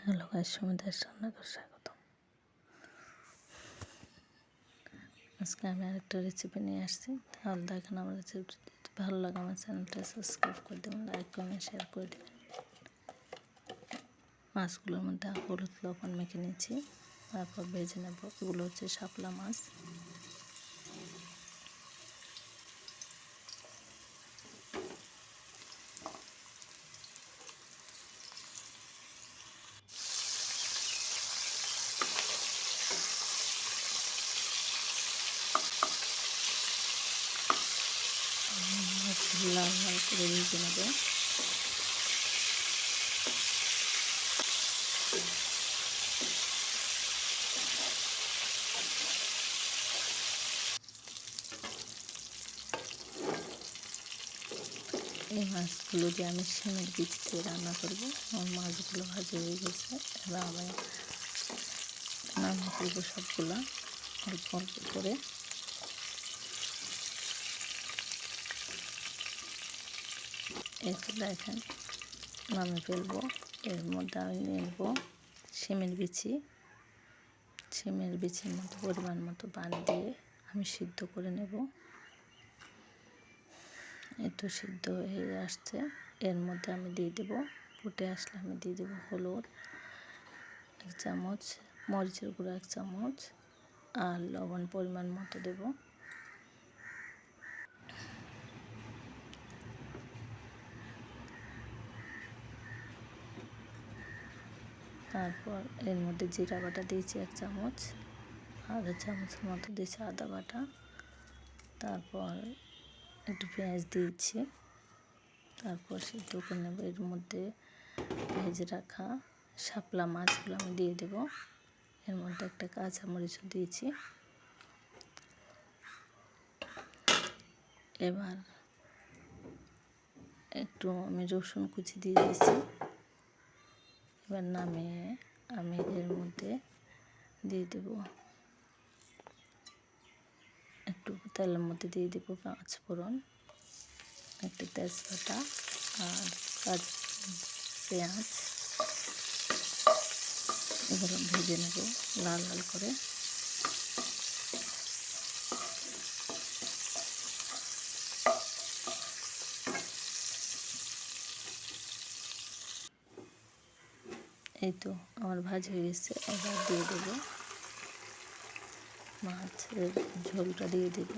Hello guys, সুমিতার রান্নাঘর স্বাগতম। আজকে আমি আরেকটা রেসিপি নিয়ে আসছি। তাহলে দেখেন আমার রেসিপিটি যদি ভালো লাগে আমার চ্যানেলটা সাবস্ক্রাইব করে দেবেন, লাইক কমেন্ট শেয়ার করে দেবেন। মাছগুলোর মধ্যে হলুদ লবণ মেখে নিয়েছি, তারপর ভেজে নেব। এগুলো হচ্ছে শাপলা মাছ। লাল লাল করে ভেজে নেব। এই মাছগুলো দিয়ে আমি শিমের বীজ দিয়ে রান্না করবো। আমার মাছগুলো ভাজি হয়ে গেছে, এবার আমি রান্না করবো সবগুলো অল্প অল্প করে। এই তো দেখেন নামে ফেলবো। এর মধ্যে আমি নিয়ে নেবো শিমের বিচি। শিমের বিচির মতো পরিমাণ মতো পানি দিয়ে আমি সিদ্ধ করে নেব। একটু সিদ্ধ হয়ে আসছে, এর মধ্যে আমি দিয়ে দেবো, ফুটে আসলে আমি দিয়ে দেবো হলুদ 1 চামচ, মরিচের গুঁড়ো 1 চামচ আর লবণ পরিমাণ মতো দেব। তারপর এর মধ্যে জিরা বাটা দিয়েছি 1 চামচ, আধা চামচের মতো দিয়েছি আদা বাটা। তারপর একটু পেঁয়াজ দিয়েছি, তারপর সিদ্ধ করে নেব। এর মধ্যে ভেজে রাখা শাপলা মাছগুলো আমি দিয়ে দেব। এর মধ্যে একটা কাঁচামরিচও দিয়েছি। এবার একটু আমি রসুন কুচি দিয়ে দিয়েছি। এবার নামিয়ে আমি এর মধ্যে দিয়ে দেব, একটু তেলের মধ্যে দিয়ে দেব 5 ফোড়ন, একটু তেজপাতা আর পেঁয়াজ। এগুলো ভেজে নেব লাল লাল করে। এই তো আমার ভাজি হয়ে গেছে। এবার দিয়ে দেব মাছের ঝোলটা দিয়ে দেব।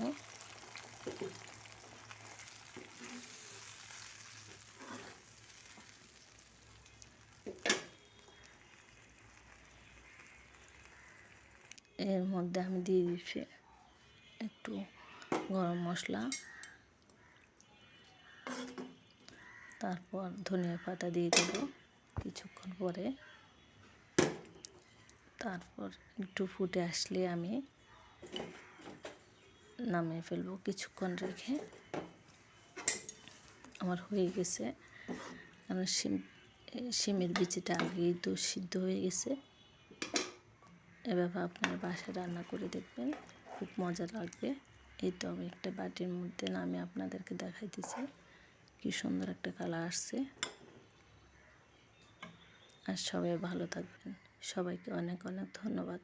এর মধ্যে আমি দিয়ে দিচ্ছি একটু গরম মশলা, তারপর ধনিয়া পাতা দিয়ে দেব কিছুক্ষণ পরে। তারপর একটু ফুটে আসলে আমি নামিয়ে ফেলবো কিছুক্ষণ রেখে। আমার হয়ে গেছে, কারণ শিমের বিচিটা আগেই তো সিদ্ধ হয়ে গেছে। এভাবে আপনার বাসায় রান্না করে দেখবেন, খুব মজা লাগবে। এই তো আমি একটা বাটির মধ্যে নামিয়ে আপনাদেরকে দেখাইতেছি কি সুন্দর একটা কালার আসছে। আর সবাই ভালো থাকবেন। সবাইকে অনেক অনেক ধন্যবাদ।